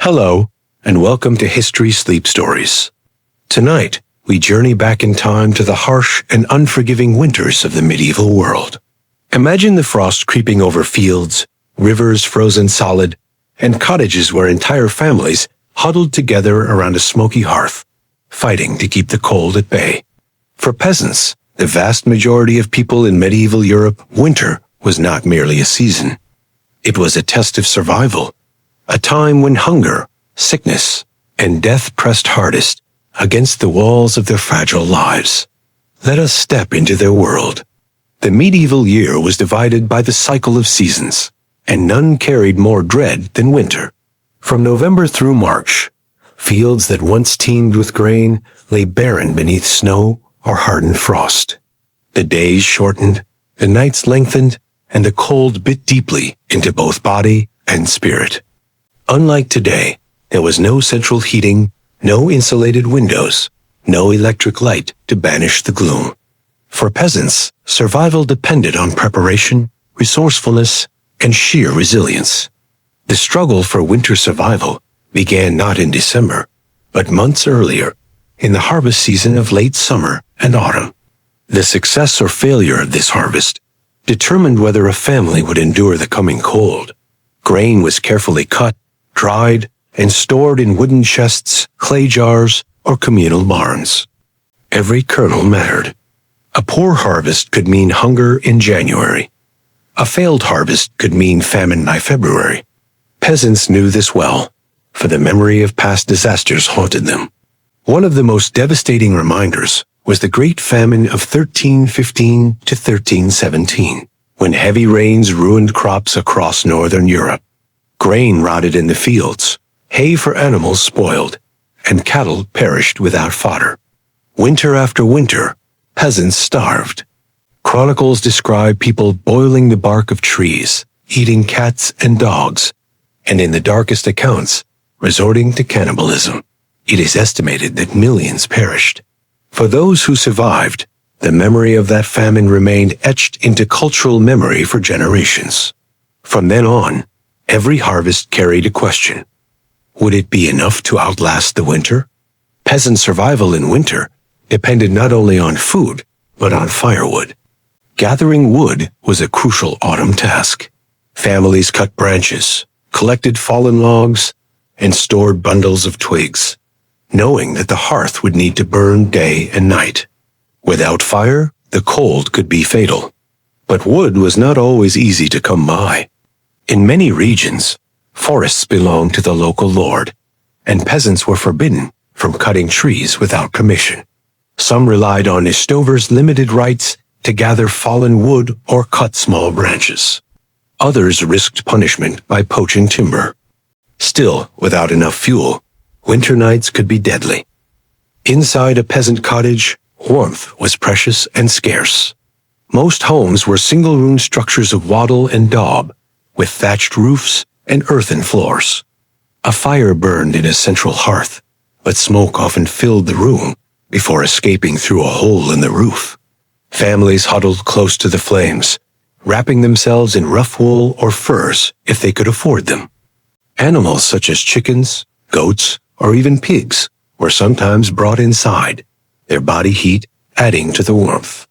Hello, and welcome to History Sleep Stories. Tonight, we journey back in time to the harsh and unforgiving winters of the medieval world. Imagine the frost creeping over fields, rivers frozen solid, and cottages where entire families huddled together around a smoky hearth, fighting to keep the cold at bay. For peasants, the vast majority of people in medieval Europe, winter was not merely a season. It was a test of survival, a time when hunger, sickness, and death pressed hardest against the walls of their fragile lives. Let us step into their world. The medieval year was divided by the cycle of seasons, and none carried more dread than winter. From November through March, fields that once teemed with grain lay barren beneath snow or hardened frost. The days shortened, the nights lengthened, and the cold bit deeply into both body and spirit. Unlike today, there was no central heating, no insulated windows, no electric light to banish the gloom. For peasants, survival depended on preparation, resourcefulness, and sheer resilience. The struggle for winter survival began not in December, but months earlier, in the harvest season of late summer and autumn. The success or failure of this harvest determined whether a family would endure the coming cold. Grain was carefully cut, dried, and stored in wooden chests, clay jars, or communal barns. Every kernel mattered. A poor harvest could mean hunger in January. A failed harvest could mean famine by February. Peasants knew this well, for the memory of past disasters haunted them. One of the most devastating reminders was the Great Famine of 1315 to 1317, when heavy rains ruined crops across northern Europe. Grain rotted in the fields, hay for animals spoiled, and cattle perished without fodder. Winter after winter, peasants starved. Chronicles describe people boiling the bark of trees, eating cats and dogs, and in the darkest accounts, resorting to cannibalism. It is estimated that millions perished. For those who survived, the memory of that famine remained etched into cultural memory for generations. From then on, every harvest carried a question. Would it be enough to outlast the winter? Peasant survival in winter depended not only on food, but on firewood. Gathering wood was a crucial autumn task. Families cut branches, collected fallen logs, and stored bundles of twigs, knowing that the hearth would need to burn day and night. Without fire, the cold could be fatal. But wood was not always easy to come by. In many regions, forests belonged to the local lord, and peasants were forbidden from cutting trees without permission. Some relied on Istover's limited rights to gather fallen wood or cut small branches. Others risked punishment by poaching timber. Still, without enough fuel, winter nights could be deadly. Inside a peasant cottage, warmth was precious and scarce. Most homes were single-room structures of wattle and daub, with thatched roofs and earthen floors. A fire burned in a central hearth, but smoke often filled the room before escaping through a hole in the roof. Families huddled close to the flames, wrapping themselves in rough wool or furs if they could afford them. Animals such as chickens, goats, or even pigs were sometimes brought inside, their body heat adding to the warmth.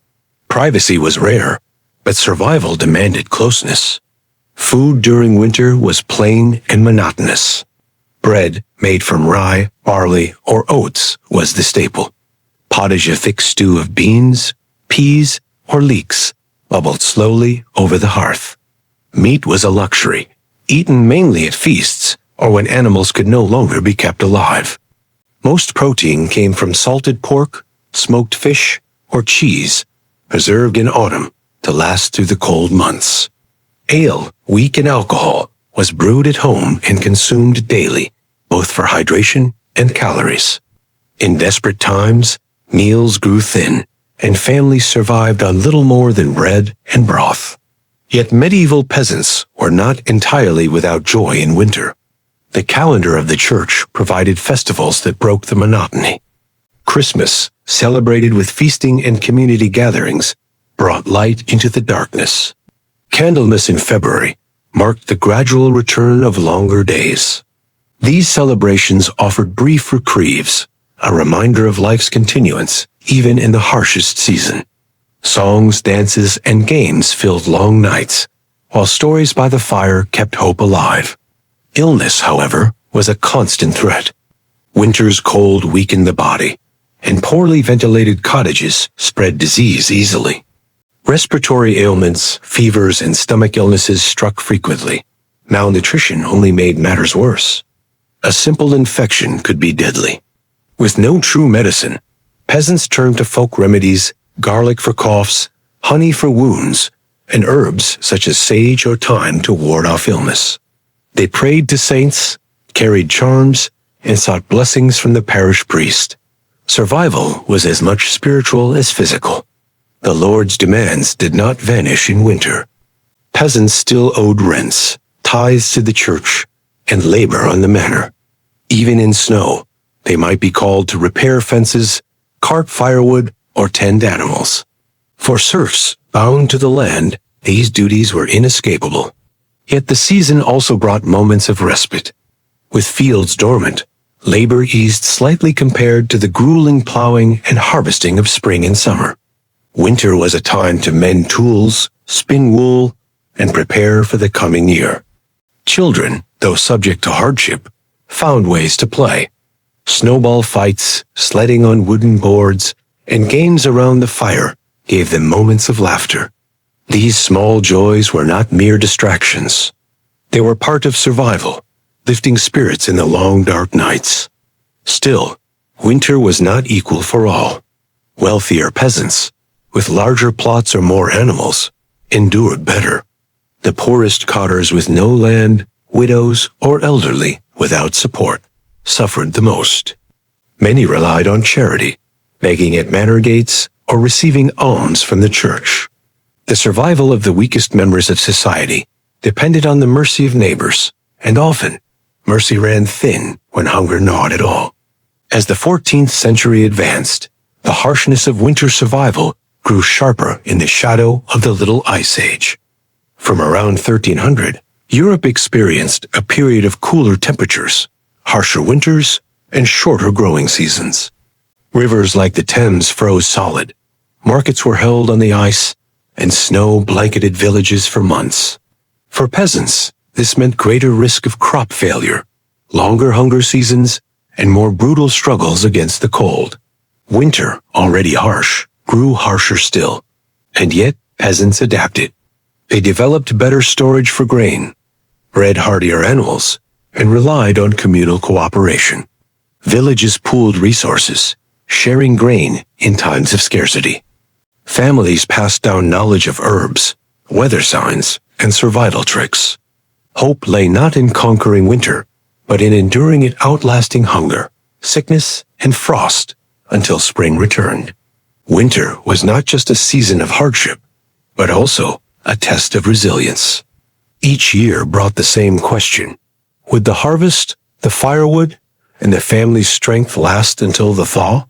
Privacy was rare, but survival demanded closeness. Food during winter was plain and monotonous. Bread made from rye, barley, or oats was the staple. Pottage, a thick stew of beans, peas, or leeks, bubbled slowly over the hearth. Meat was a luxury, eaten mainly at feasts or when animals could no longer be kept alive. Most protein came from salted pork, smoked fish, or cheese, preserved in autumn to last through the cold months. Ale, weak in alcohol, was brewed at home and consumed daily, both for hydration and calories. In desperate times, meals grew thin, and families survived on little more than bread and broth. Yet medieval peasants were not entirely without joy in winter. The calendar of the church provided festivals that broke the monotony. Christmas, celebrated with feasting and community gatherings, brought light into the darkness. Candlemas in February marked the gradual return of longer days. These celebrations offered brief reprieves, a reminder of life's continuance, even in the harshest season. Songs, dances, and games filled long nights, while stories by the fire kept hope alive. Illness, however, was a constant threat. Winter's cold weakened the body, and poorly ventilated cottages spread disease easily. Respiratory ailments, fevers, and stomach illnesses struck frequently. Malnutrition only made matters worse. A simple infection could be deadly. With no true medicine, peasants turned to folk remedies, garlic for coughs, honey for wounds, and herbs such as sage or thyme to ward off illness. They prayed to saints, carried charms, and sought blessings from the parish priest. Survival was as much spiritual as physical. The Lord's demands did not vanish in winter. Peasants still owed rents, tithes to the church, and labor on the manor. Even in snow, they might be called to repair fences, cart firewood, or tend animals. For serfs bound to the land, these duties were inescapable. Yet the season also brought moments of respite. With fields dormant, labor eased slightly compared to the grueling plowing and harvesting of spring and summer. Winter was a time to mend tools, spin wool, and prepare for the coming year. Children, though subject to hardship, found ways to play. Snowball fights, sledding on wooden boards, and games around the fire gave them moments of laughter. These small joys were not mere distractions. They were part of survival, lifting spirits in the long dark nights. Still, winter was not equal for all. Wealthier peasants, with larger plots or more animals, endured better. The poorest cotters with no land, widows, or elderly without support, suffered the most. Many relied on charity, begging at manor gates or receiving alms from the church. The survival of the weakest members of society depended on the mercy of neighbors, and often, mercy ran thin when hunger gnawed at all. As the 14th century advanced, the harshness of winter survival grew sharper in the shadow of the Little Ice Age. From around 1300, Europe experienced a period of cooler temperatures, harsher winters, and shorter growing seasons. Rivers like the Thames froze solid, markets were held on the ice, and snow blanketed villages for months. For peasants, this meant greater risk of crop failure, longer hunger seasons, and more brutal struggles against the cold. Winter, already harsh, grew harsher still, and yet peasants adapted. They developed better storage for grain, bred hardier animals, and relied on communal cooperation. Villages pooled resources, sharing grain in times of scarcity. Families passed down knowledge of herbs, weather signs, and survival tricks. Hope lay not in conquering winter, but in enduring it outlasting hunger, sickness, and frost until spring returned. Winter was not just a season of hardship, but also a test of resilience. Each year brought the same question. Would the harvest, the firewood, and the family's strength last until the thaw?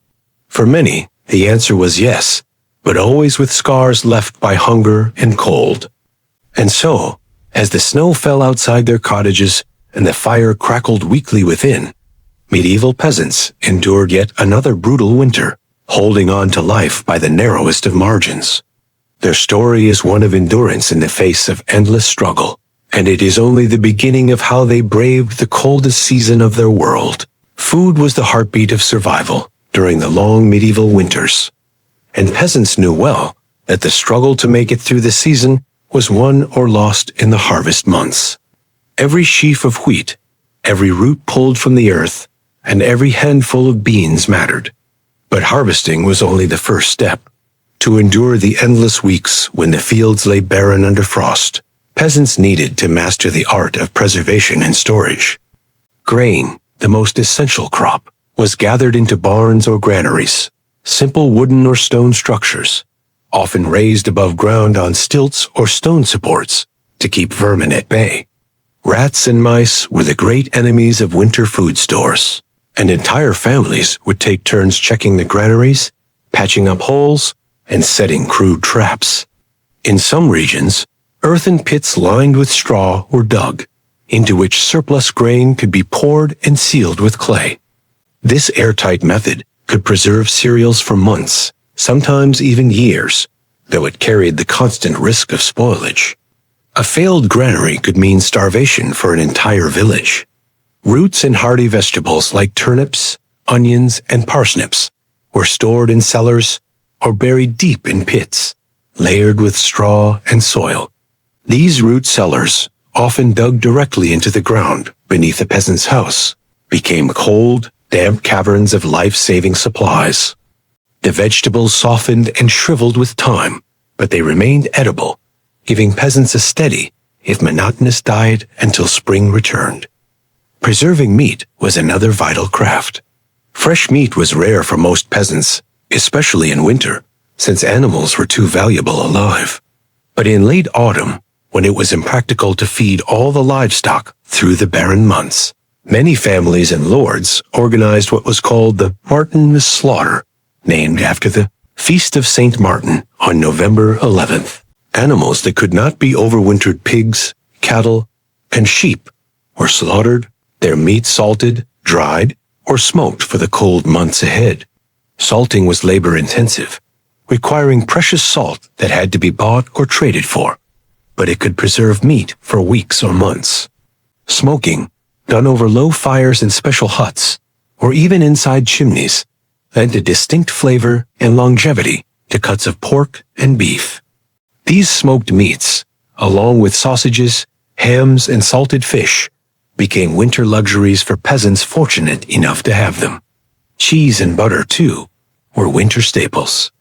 For many, the answer was yes, but always with scars left by hunger and cold. And so, as the snow fell outside their cottages and the fire crackled weakly within, medieval peasants endured yet another brutal winter, holding on to life by the narrowest of margins. Their story is one of endurance in the face of endless struggle, and it is only the beginning of how they braved the coldest season of their world. Food was the heartbeat of survival during the long medieval winters, and peasants knew well that the struggle to make it through the season was won or lost in the harvest months. Every sheaf of wheat, every root pulled from the earth, and every handful of beans mattered. But harvesting was only the first step. To endure the endless weeks when the fields lay barren under frost, peasants needed to master the art of preservation and storage. Grain, the most essential crop, was gathered into barns or granaries, simple wooden or stone structures, often raised above ground on stilts or stone supports to keep vermin at bay. Rats and mice were the great enemies of winter food stores, and entire families would take turns checking the granaries, patching up holes, and setting crude traps. In some regions, earthen pits lined with straw were dug, into which surplus grain could be poured and sealed with clay. This airtight method could preserve cereals for months, sometimes even years, though it carried the constant risk of spoilage. A failed granary could mean starvation for an entire village. Roots and hardy vegetables like turnips, onions, and parsnips were stored in cellars or buried deep in pits, layered with straw and soil. These root cellars, often dug directly into the ground beneath a peasant's house, became cold, damp caverns of life-saving supplies. The vegetables softened and shriveled with time, but they remained edible, giving peasants a steady, if monotonous diet until spring returned. Preserving meat was another vital craft. Fresh meat was rare for most peasants, especially in winter, since animals were too valuable alive. But in late autumn, when it was impractical to feed all the livestock through the barren months, many families and lords organized what was called the Martinmas slaughter, named after the Feast of St. Martin on November 11th. Animals that could not be overwintered pigs, cattle, and sheep were slaughtered, their meat salted, dried, or smoked for the cold months ahead. Salting was labor-intensive, requiring precious salt that had to be bought or traded for, but it could preserve meat for weeks or months. Smoking, done over low fires in special huts, or even inside chimneys, lent a distinct flavor and longevity to cuts of pork and beef. These smoked meats, along with sausages, hams, and salted fish, became winter luxuries for peasants fortunate enough to have them. Cheese and butter, too, were winter staples.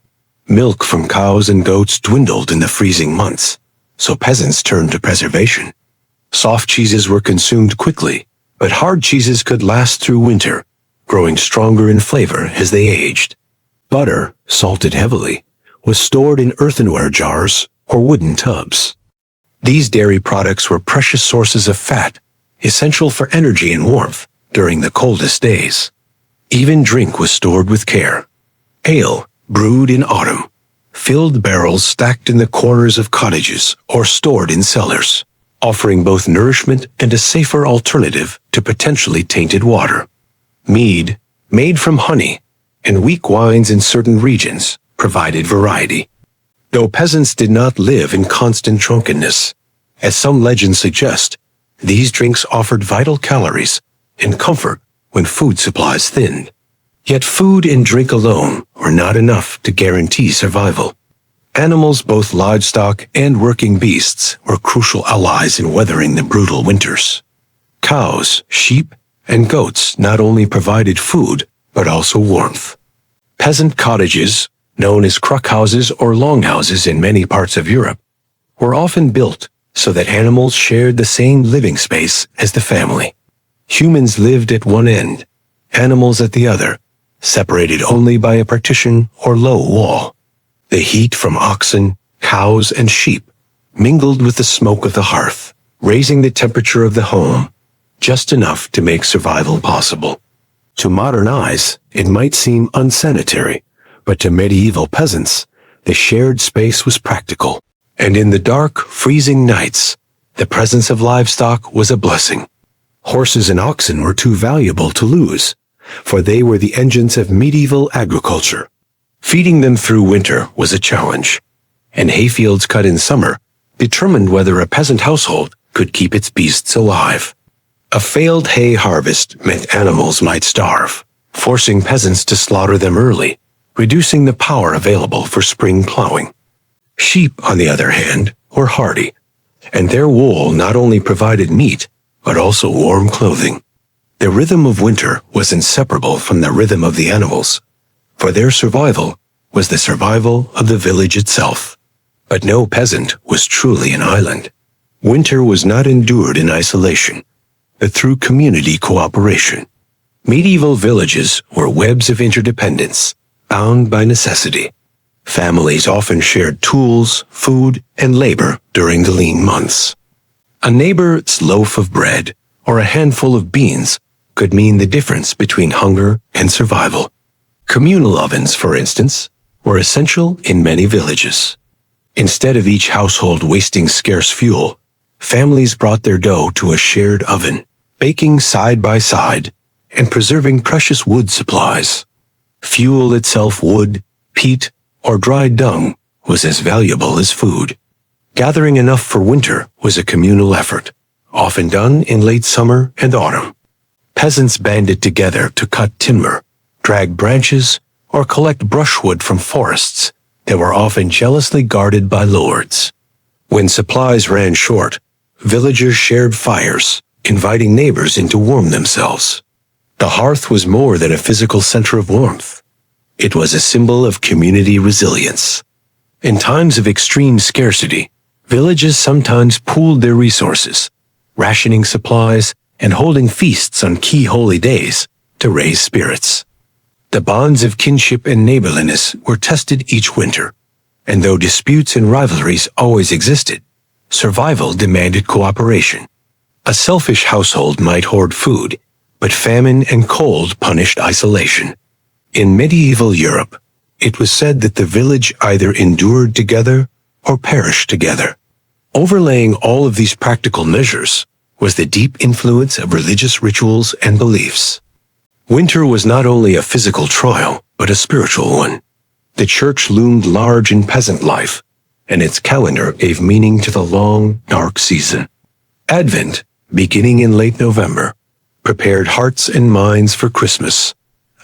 Milk from cows and goats dwindled in the freezing months, so peasants turned to preservation. Soft cheeses were consumed quickly, but hard cheeses could last through winter, growing stronger in flavor as they aged. Butter, salted heavily, was stored in earthenware jars or wooden tubs. These dairy products were precious sources of fat, essential for energy and warmth during the coldest days. Even drink was stored with care. Ale, brewed in autumn, filled barrels stacked in the corners of cottages or stored in cellars, offering both nourishment and a safer alternative to potentially tainted water. Mead, made from honey, and weak wines in certain regions provided variety. Though peasants did not live in constant drunkenness, as some legends suggest, these drinks offered vital calories and comfort when food supplies thinned. Yet food and drink alone were not enough to guarantee survival. Animals, both livestock and working beasts, were crucial allies in weathering the brutal winters. Cows, sheep, and goats not only provided food, but also warmth. Peasant cottages, known as crockhouses or longhouses in many parts of Europe, were often built so that animals shared the same living space as the family. Humans lived at one end, animals at the other, separated only by a partition or low wall. The heat from oxen, cows, and sheep mingled with the smoke of the hearth, raising the temperature of the home just enough to make survival possible. To modern eyes, it might seem unsanitary, but to medieval peasants, the shared space was practical. And in the dark, freezing nights, the presence of livestock was a blessing. Horses and oxen were too valuable to lose, for they were the engines of medieval agriculture. Feeding them through winter was a challenge, and hayfields cut in summer determined whether a peasant household could keep its beasts alive. A failed hay harvest meant animals might starve, forcing peasants to slaughter them early, reducing the power available for spring plowing. Sheep, on the other hand, were hardy, and their wool not only provided meat, but also warm clothing. The rhythm of winter was inseparable from the rhythm of the animals, for their survival was the survival of the village itself. But no peasant was truly an island. Winter was not endured in isolation, but through community cooperation. Medieval villages were webs of interdependence, bound by necessity. Families often shared tools, food, and labor during the lean months. A neighbor's loaf of bread or a handful of beans could mean the difference between hunger and survival. Communal ovens, for instance, were essential in many villages. Instead of each household wasting scarce fuel, families brought their dough to a shared oven, baking side by side and preserving precious wood supplies. Fuel itself, wood, peat, or dried dung, was as valuable as food. Gathering enough for winter was a communal effort, often done in late summer and autumn. Peasants banded together to cut timber, drag branches, or collect brushwood from forests that were often jealously guarded by lords. When supplies ran short, villagers shared fires, inviting neighbors in to warm themselves. The hearth was more than a physical center of warmth. It was a symbol of community resilience. In times of extreme scarcity, villages sometimes pooled their resources, rationing supplies and holding feasts on key holy days to raise spirits. The bonds of kinship and neighborliness were tested each winter, and though disputes and rivalries always existed, survival demanded cooperation. A selfish household might hoard food, but famine and cold punished isolation. In medieval Europe, it was said that the village either endured together or perished together. Overlaying all of these practical measures was the deep influence of religious rituals and beliefs. Winter was not only a physical trial, but a spiritual one. The church loomed large in peasant life, and its calendar gave meaning to the long, dark season. Advent, beginning in late November, prepared hearts and minds for Christmas,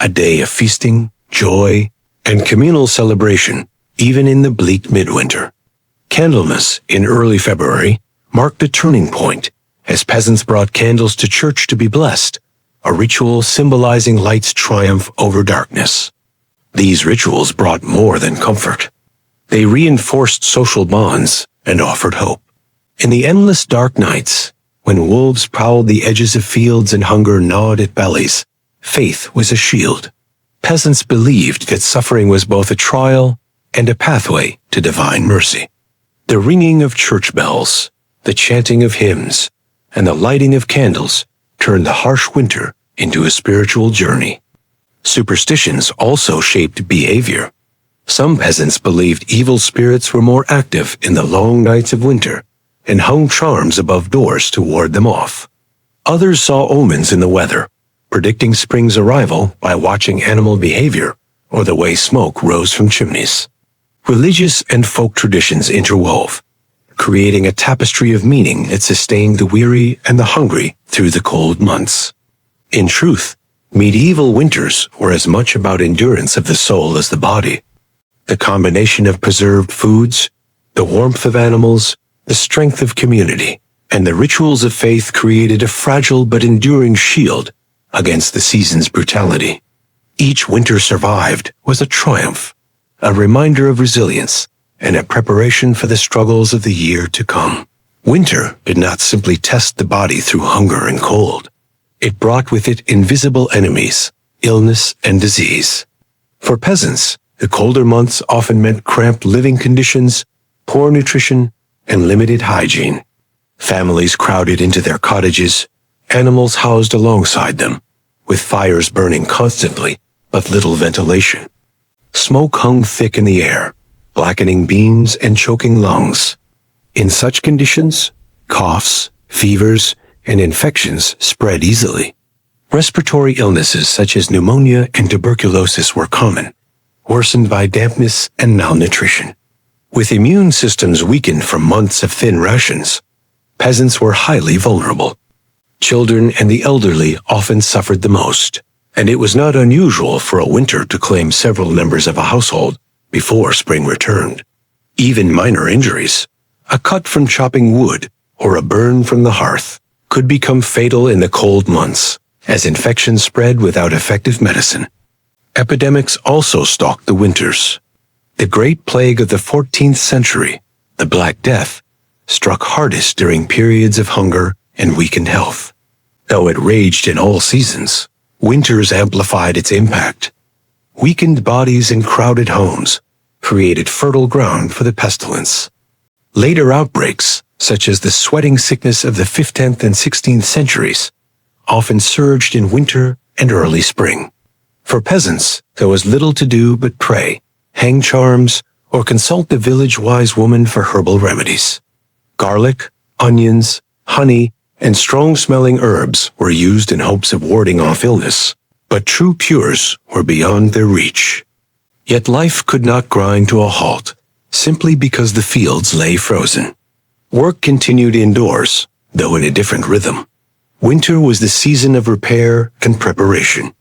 a day of feasting, joy, and communal celebration, even in the bleak midwinter. Candlemas, in early February, marked a turning point, as peasants brought candles to church to be blessed, a ritual symbolizing light's triumph over darkness. These rituals brought more than comfort. They reinforced social bonds and offered hope. In the endless dark nights, when wolves prowled the edges of fields and hunger gnawed at bellies, faith was a shield. Peasants believed that suffering was both a trial and a pathway to divine mercy. The ringing of church bells, the chanting of hymns, and the lighting of candles turned the harsh winter into a spiritual journey. Superstitions also shaped behavior. Some peasants believed evil spirits were more active in the long nights of winter and hung charms above doors to ward them off. Others saw omens in the weather, predicting spring's arrival by watching animal behavior or the way smoke rose from chimneys. Religious and folk traditions interwove, creating a tapestry of meaning that sustained the weary and the hungry through the cold months. In truth, medieval winters were as much about endurance of the soul as the body. The combination of preserved foods, the warmth of animals, the strength of community, and the rituals of faith created a fragile but enduring shield against the season's brutality. Each winter survived was a triumph, a reminder of resilience, and a preparation for the struggles of the year to come. Winter did not simply test the body through hunger and cold. It brought with it invisible enemies, illness and disease. For peasants, the colder months often meant cramped living conditions, poor nutrition, and limited hygiene. Families crowded into their cottages, animals housed alongside them, with fires burning constantly, but little ventilation. Smoke hung thick in the air, blackening beams and choking lungs. In such conditions, coughs, fevers, and infections spread easily. Respiratory illnesses such as pneumonia and tuberculosis were common, worsened by dampness and malnutrition. With immune systems weakened from months of thin rations, peasants were highly vulnerable. Children and the elderly often suffered the most, and it was not unusual for a winter to claim several members of a household before spring returned. Even minor injuries, a cut from chopping wood or a burn from the hearth, could become fatal in the cold months, as infections spread without effective medicine. Epidemics also stalked the winters. The Great Plague of the 14th century, the Black Death, struck hardest during periods of hunger and weakened health. Though it raged in all seasons, winters amplified its impact. Weakened bodies and crowded homes created fertile ground for the pestilence. Later outbreaks, such as the sweating sickness of the 15th and 16th centuries, often surged in winter and early spring. For peasants, there was little to do but pray, hang charms, or consult the village wise woman for herbal remedies. Garlic, onions, honey, and strong-smelling herbs were used in hopes of warding off illness, but true cures were beyond their reach. Yet life could not grind to a halt, simply because the fields lay frozen. Work continued indoors, though in a different rhythm. Winter was the season of repair and preparation.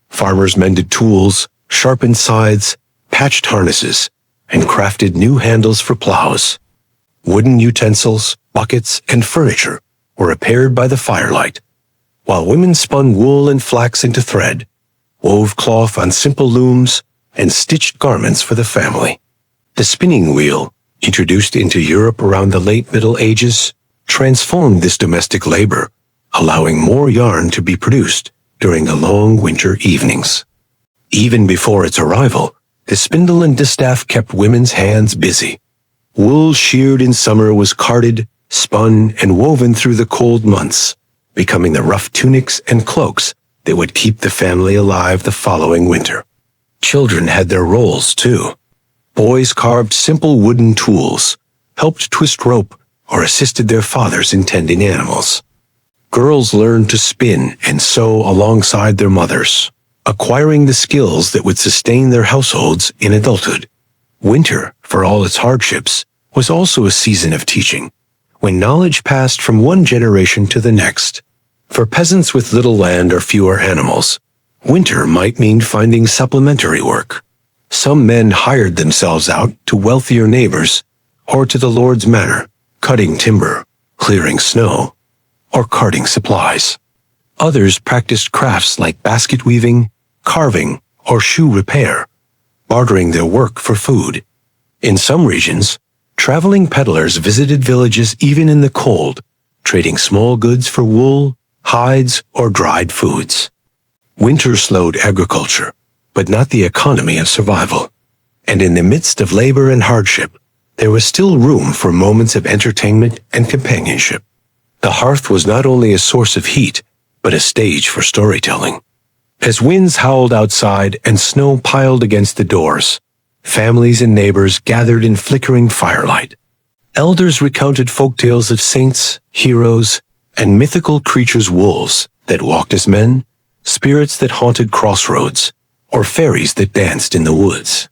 Farmers mended tools, sharpened scythes, patched harnesses, and crafted new handles for plows. Wooden utensils, buckets, and furniture were repaired by the firelight, while women spun wool and flax into thread, wove cloth on simple looms, and stitched garments for the family. The spinning wheel, introduced into Europe around the late Middle Ages, transformed this domestic labor, allowing more yarn to be produced during the long winter evenings. Even before its arrival, the spindle and distaff kept women's hands busy. Wool sheared in summer was carded, spun, and woven through the cold months, becoming the rough tunics and cloaks that would keep the family alive the following winter. Children had their roles, too. Boys carved simple wooden tools, helped twist rope, or assisted their fathers in tending animals. Girls learned to spin and sew alongside their mothers, acquiring the skills that would sustain their households in adulthood. Winter, for all its hardships, was also a season of teaching, when knowledge passed from one generation to the next. For peasants with little land or fewer animals, winter might mean finding supplementary work. Some men hired themselves out to wealthier neighbors or to the Lord's manor, cutting timber, clearing snow, or carting supplies. Others practiced crafts like basket weaving, carving, or shoe repair, bartering their work for food. In some regions, traveling peddlers visited villages even in the cold, trading small goods for wool, hides, or dried foods. Winter slowed agriculture, but not the economy of survival. And in the midst of labor and hardship, there was still room for moments of entertainment and companionship. The hearth was not only a source of heat, but a stage for storytelling. As winds howled outside and snow piled against the doors, families and neighbors gathered in flickering firelight. Elders recounted folktales of saints, heroes, and mythical creatures, wolves that walked as men, spirits that haunted crossroads, or fairies that danced in the woods.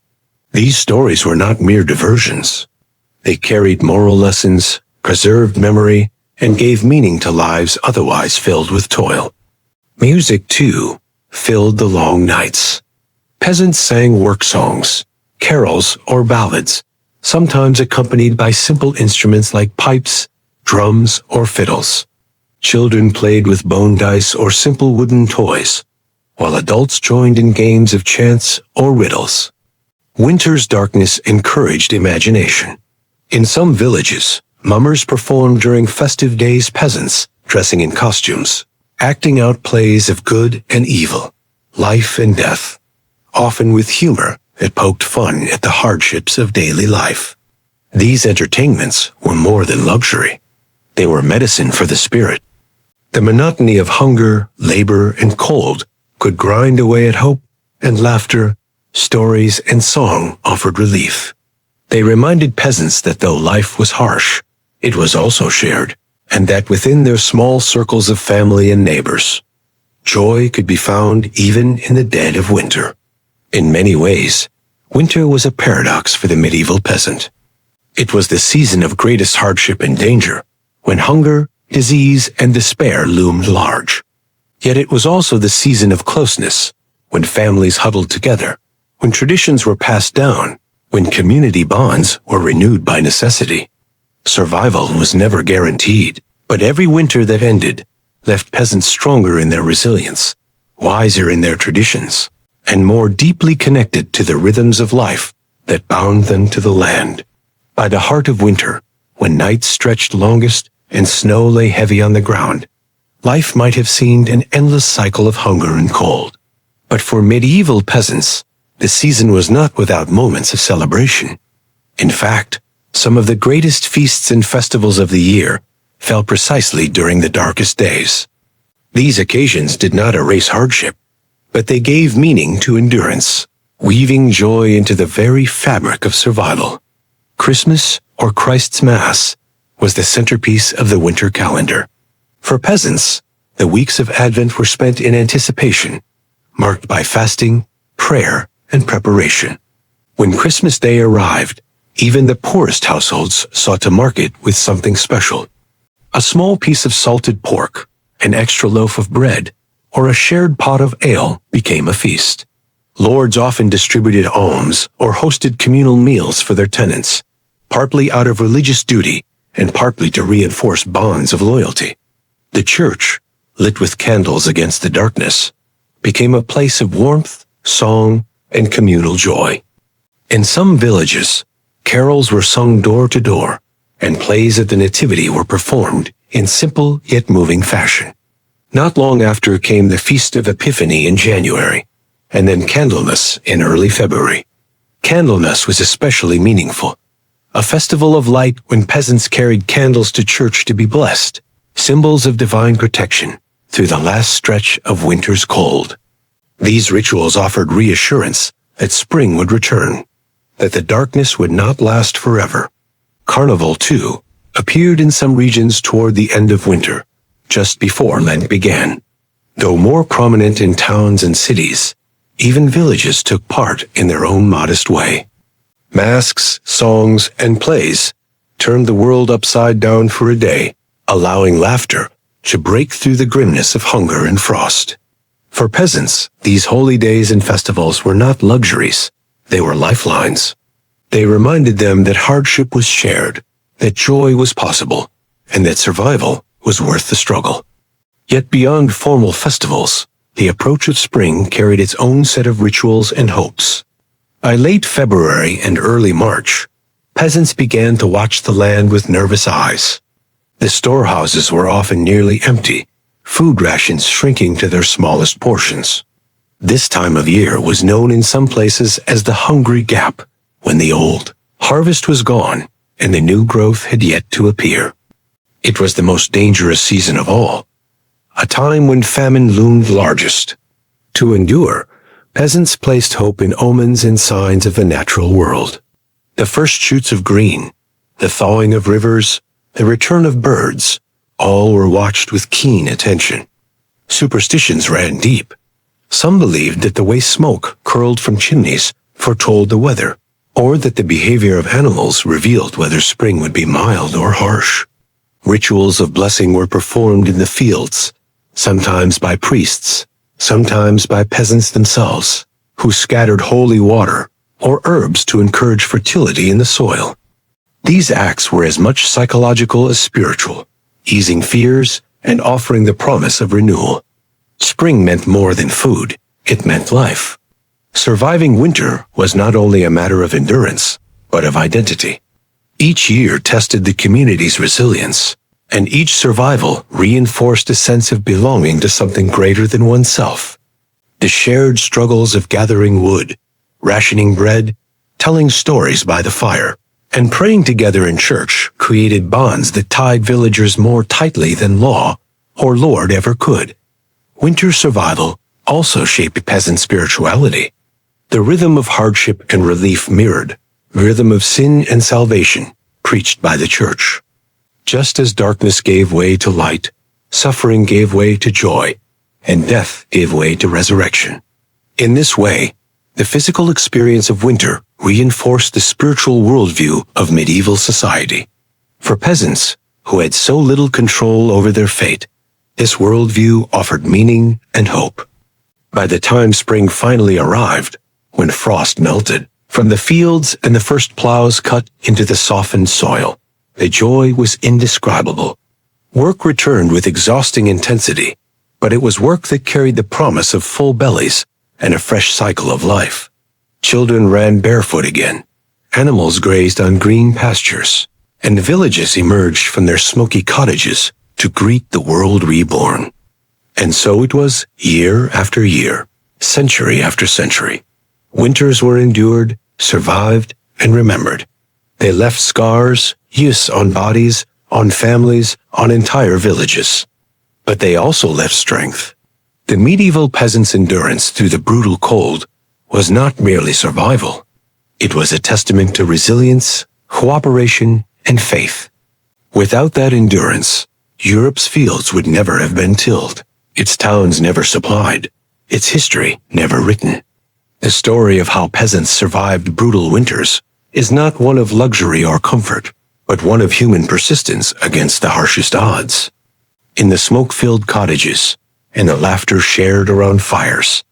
These stories were not mere diversions. They carried moral lessons, preserved memory, and gave meaning to lives otherwise filled with toil. Music, too, filled the long nights. Peasants sang work songs, carols, or ballads, sometimes accompanied by simple instruments like pipes, drums, or fiddles. Children played with bone dice or simple wooden toys, while adults joined in games of chance or riddles. Winter's darkness encouraged imagination. In some villages, mummers performed during festive days, peasants dressing in costumes, acting out plays of good and evil, life and death, often with humor that poked fun at the hardships of daily life. These entertainments were more than luxury. They were medicine for the spirit. The monotony of hunger, labor, and cold could grind away at hope, and laughter, stories, and song offered relief. They reminded peasants that though life was harsh, it was also shared, and that within their small circles of family and neighbors, joy could be found even in the dead of winter. In many ways, winter was a paradox for the medieval peasant. It was the season of greatest hardship and danger, when hunger, disease, and despair loomed large. Yet it was also the season of closeness, when families huddled together, when traditions were passed down, when community bonds were renewed by necessity. Survival was never guaranteed, but every winter that ended left peasants stronger in their resilience, wiser in their traditions, and more deeply connected to the rhythms of life that bound them to the land. By the heart of winter, when nights stretched longest and snow lay heavy on the ground, life might have seemed an endless cycle of hunger and cold. But for medieval peasants, the season was not without moments of celebration. In fact, some of the greatest feasts and festivals of the year fell precisely during the darkest days. These occasions did not erase hardship, but they gave meaning to endurance, weaving joy into the very fabric of survival. Christmas, or Christ's Mass, was the centerpiece of the winter calendar. For peasants, the weeks of Advent were spent in anticipation, marked by fasting, prayer, and preparation. When Christmas Day arrived, even the poorest households sought to mark it with something special. A small piece of salted pork, an extra loaf of bread, or a shared pot of ale became a feast. Lords often distributed alms or hosted communal meals for their tenants, partly out of religious duty and partly to reinforce bonds of loyalty. The church, lit with candles against the darkness, became a place of warmth, song, and communal joy. In some villages, carols were sung door to door, and plays of the Nativity were performed in simple yet moving fashion. Not long after came the Feast of Epiphany in January, and then Candlemas in early February. Candlemas was especially meaningful, a festival of light when peasants carried candles to church to be blessed, symbols of divine protection through the last stretch of winter's cold. These rituals offered reassurance that spring would return, that the darkness would not last forever. Carnival, too, appeared in some regions toward the end of winter, just before Lent began. Though more prominent in towns and cities, even villages took part in their own modest way. Masks, songs, and plays turned the world upside down for a day, allowing laughter to break through the grimness of hunger and frost. For peasants, these holy days and festivals were not luxuries, they were lifelines. They reminded them that hardship was shared, that joy was possible, and that survival was worth the struggle. Yet beyond formal festivals, the approach of spring carried its own set of rituals and hopes. By late February and early March, peasants began to watch the land with nervous eyes. The storehouses were often nearly empty, food rations shrinking to their smallest portions. This time of year was known in some places as the hungry gap, when the old harvest was gone and the new growth had yet to appear. It was the most dangerous season of all, a time when famine loomed largest. To endure, peasants placed hope in omens and signs of the natural world. The first shoots of green, the thawing of rivers, the return of birds, all were watched with keen attention. Superstitions ran deep. Some believed that the way smoke curled from chimneys foretold the weather, or that the behavior of animals revealed whether spring would be mild or harsh. Rituals of blessing were performed in the fields, sometimes by priests, sometimes by peasants themselves, who scattered holy water or herbs to encourage fertility in the soil. These acts were as much psychological as spiritual, easing fears and offering the promise of renewal. Spring meant more than food, it meant life. Surviving winter was not only a matter of endurance, but of identity. Each year tested the community's resilience, and each survival reinforced a sense of belonging to something greater than oneself. The shared struggles of gathering wood, rationing bread, telling stories by the fire, and praying together in church created bonds that tied villagers more tightly than law or lord ever could. Winter survival also shaped peasant spirituality. The rhythm of hardship and relief mirrored the rhythm of sin and salvation preached by the church. Just as darkness gave way to light, suffering gave way to joy, and death gave way to resurrection. In this way, the physical experience of winter reinforced the spiritual worldview of medieval society. For peasants, who had so little control over their fate, this worldview offered meaning and hope. By the time spring finally arrived, when frost melted from the fields and the first plows cut into the softened soil, the joy was indescribable. Work returned with exhausting intensity, but it was work that carried the promise of full bellies and a fresh cycle of life. Children ran barefoot again, animals grazed on green pastures, and villages emerged from their smoky cottages to greet the world reborn. And so it was year after year, century after century. Winters were endured, survived, and remembered. They left scars, use on bodies, on families, on entire villages. But they also left strength. The medieval peasants' endurance through the brutal cold was not merely survival. It was a testament to resilience, cooperation, and faith. Without that endurance, Europe's fields would never have been tilled, its towns never supplied, its history never written. The story of how peasants survived brutal winters is not one of luxury or comfort, but one of human persistence against the harshest odds. In the smoke-filled cottages, in the laughter shared around fires,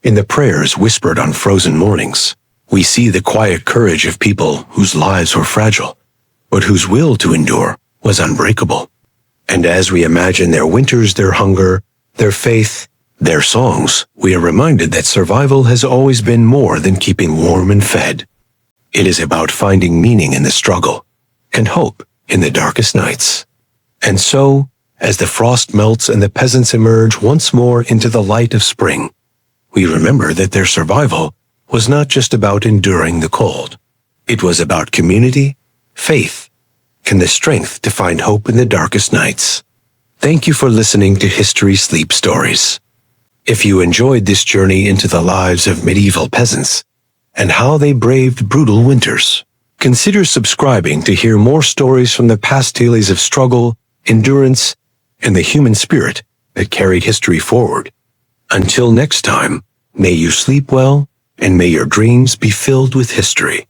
in the prayers whispered on frozen mornings, we see the quiet courage of people whose lives were fragile, but whose will to endure was unbreakable. And as we imagine their winters, their hunger, their faith, their songs, we are reminded that survival has always been more than keeping warm and fed. It is about finding meaning in the struggle and hope in the darkest nights. And so, as the frost melts and the peasants emerge once more into the light of spring, we remember that their survival was not just about enduring the cold. It was about community, faith, and the strength to find hope in the darkest nights. Thank you for listening to History Sleep Stories. If you enjoyed this journey into the lives of medieval peasants and how they braved brutal winters, consider subscribing to hear more stories from the past tales of struggle, endurance, and the human spirit that carried history forward. Until next time, may you sleep well, and may your dreams be filled with history.